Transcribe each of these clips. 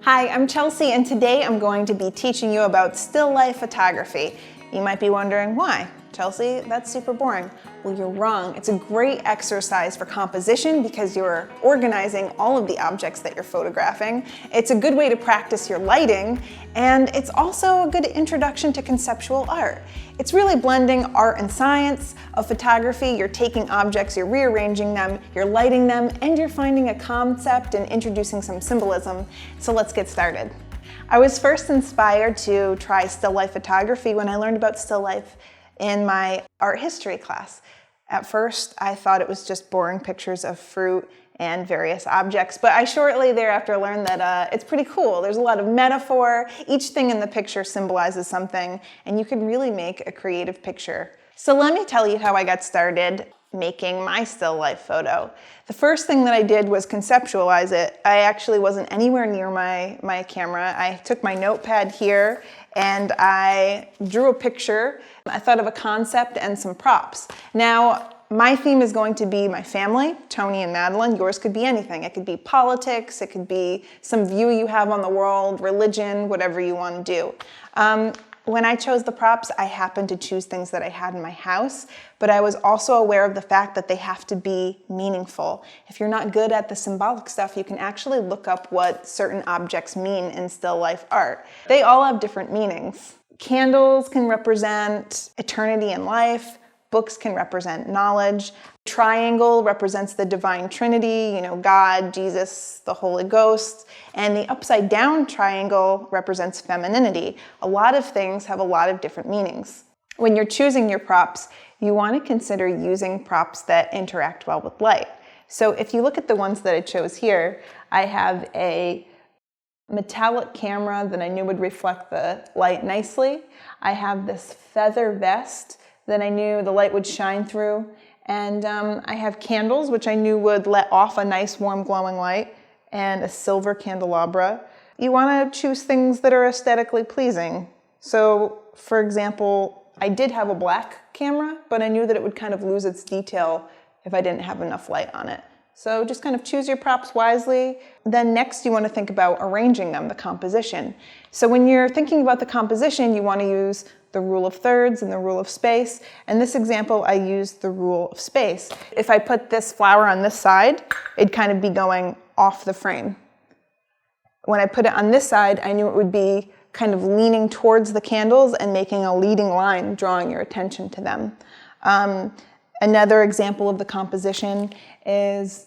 Hi, I'm Chelsea, and today I'm going to be teaching you about still life photography. You might be wondering why. Chelsea, that's super boring. Well, you're wrong. It's a great exercise for composition because you're organizing all of the objects that you're photographing. It's a good way to practice your lighting, and it's also a good introduction to conceptual art. It's really blending art and science of photography. You're taking objects, you're rearranging them, you're lighting them, and you're finding a concept and introducing some symbolism. So let's get started. I was first inspired to try still life photography when I learned about still life in my art history class. At first, I thought it was just boring pictures of fruit and various objects, but I shortly thereafter learned that it's pretty cool. There's a lot of metaphor. Each thing in the picture symbolizes something, and you can really make a creative picture. So let me tell you how I got started making my still life photo. The first thing that I did was conceptualize it. I actually wasn't anywhere near my camera. I took my notepad here and I drew a picture. I thought of a concept and some props. Now, my theme is going to be my family, Tony and Madeline. Yours could be anything. It could be politics, it could be some view you have on the world, religion, whatever you want to do. When I chose the props, I happened to choose things that I had in my house, but I was also aware of the fact that they have to be meaningful. If you're not good at the symbolic stuff, you can actually look up what certain objects mean in still life art. They all have different meanings. Candles can represent eternity and life. Books can represent knowledge. Triangle represents the divine trinity, God, Jesus, the Holy Ghost. And the upside down triangle represents femininity. A lot of things have a lot of different meanings. When you're choosing your props, you want to consider using props that interact well with light. So if you look at the ones that I chose here, I have a metallic camera that I knew would reflect the light nicely. I have this feather vest that I knew the light would shine through. And I have candles, which I knew would let off a nice warm glowing light, and a silver candelabra. You want to choose things that are aesthetically pleasing. So, for example, I did have a black camera, but I knew that it would kind of lose its detail if I didn't have enough light on it. So just kind of choose your props wisely. Then next you want to think about arranging them, the composition. So when you're thinking about the composition, you want to use the rule of thirds and the rule of space. In this example, I used the rule of space. If I put this flower on this side, it'd kind of be going off the frame. When I put it on this side, I knew it would be kind of leaning towards the candles and making a leading line, drawing your attention to them. Another example of the composition is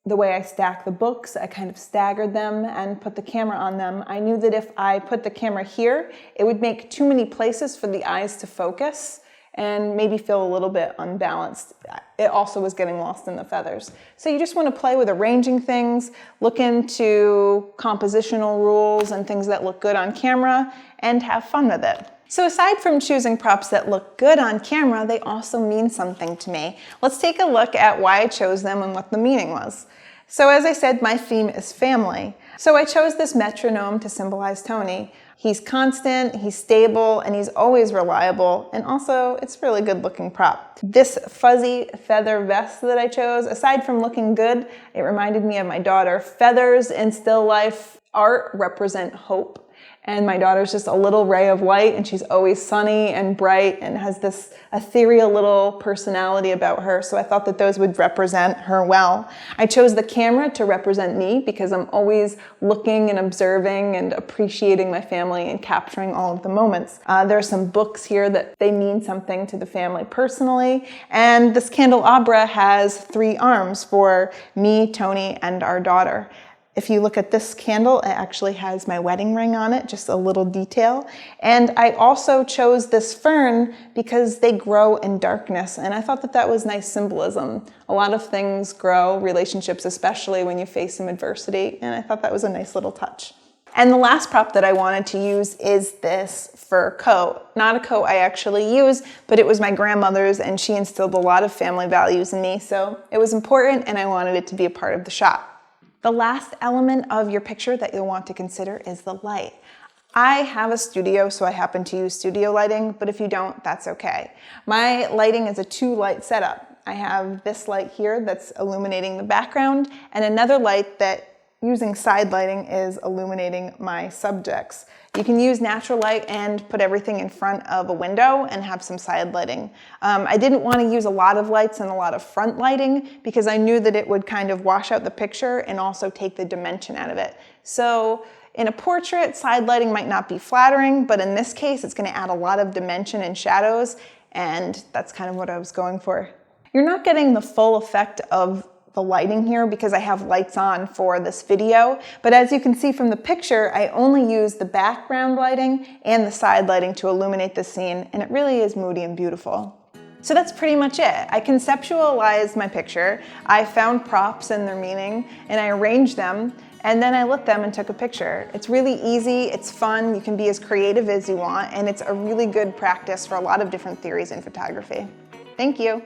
the way I stack the books. I kind of staggered them and put the camera on them. I knew that if I put the camera here, it would make too many places for the eyes to focus and maybe feel a little bit unbalanced. It also was getting lost in the feathers. So you just want to play with arranging things, look into compositional rules and things that look good on camera, and have fun with it. So aside from choosing props that look good on camera, they also mean something to me. Let's take a look at why I chose them and what the meaning was. So as I said, my theme is family. So I chose this metronome to symbolize Tony. He's constant, he's stable, and he's always reliable, and also it's a really good looking prop. This fuzzy feather vest that I chose, aside from looking good, it reminded me of my daughter. Feathers in still life art represent hope. And my daughter's just a little ray of light, and she's always sunny and bright and has this ethereal little personality about her. So I thought that those would represent her well. I chose the camera to represent me because I'm always looking and observing and appreciating my family and capturing all of the moments. There are some books here that they mean something to the family personally. And this candelabra has 3 arms for me, Tony, and our daughter. If you look at this candle, it actually has my wedding ring on it, just a little detail. And I also chose this fern because they grow in darkness, and I thought that that was nice symbolism. A lot of things grow, relationships especially when you face some adversity, and I thought that was a nice little touch. And the last prop that I wanted to use is this fur coat. Not a coat I actually use, but it was my grandmother's, and she instilled a lot of family values in me, so it was important and I wanted it to be a part of the shot. The last element of your picture that you'll want to consider is the light. I have a studio, so I happen to use studio lighting, but if you don't, that's okay. My lighting is a 2-light setup. I have this light here that's illuminating the background, and another light that using side lighting is illuminating my subjects. You can use natural light and put everything in front of a window and have some side lighting. I didn't want to use a lot of lights and a lot of front lighting because I knew that it would kind of wash out the picture and also take the dimension out of it. So in a portrait, side lighting might not be flattering, but in this case, it's going to add a lot of dimension and shadows, and that's kind of what I was going for. You're not getting the full effect of the lighting here because I have lights on for this video, but as you can see from the picture, I only use the background lighting and the side lighting to illuminate the scene, and it really is moody and beautiful. So that's pretty much it. I conceptualized my picture, I found props and their meaning, and I arranged them, and then I lit them and took a picture. It's really easy, it's fun, you can be as creative as you want, and it's a really good practice for a lot of different theories in photography. Thank you.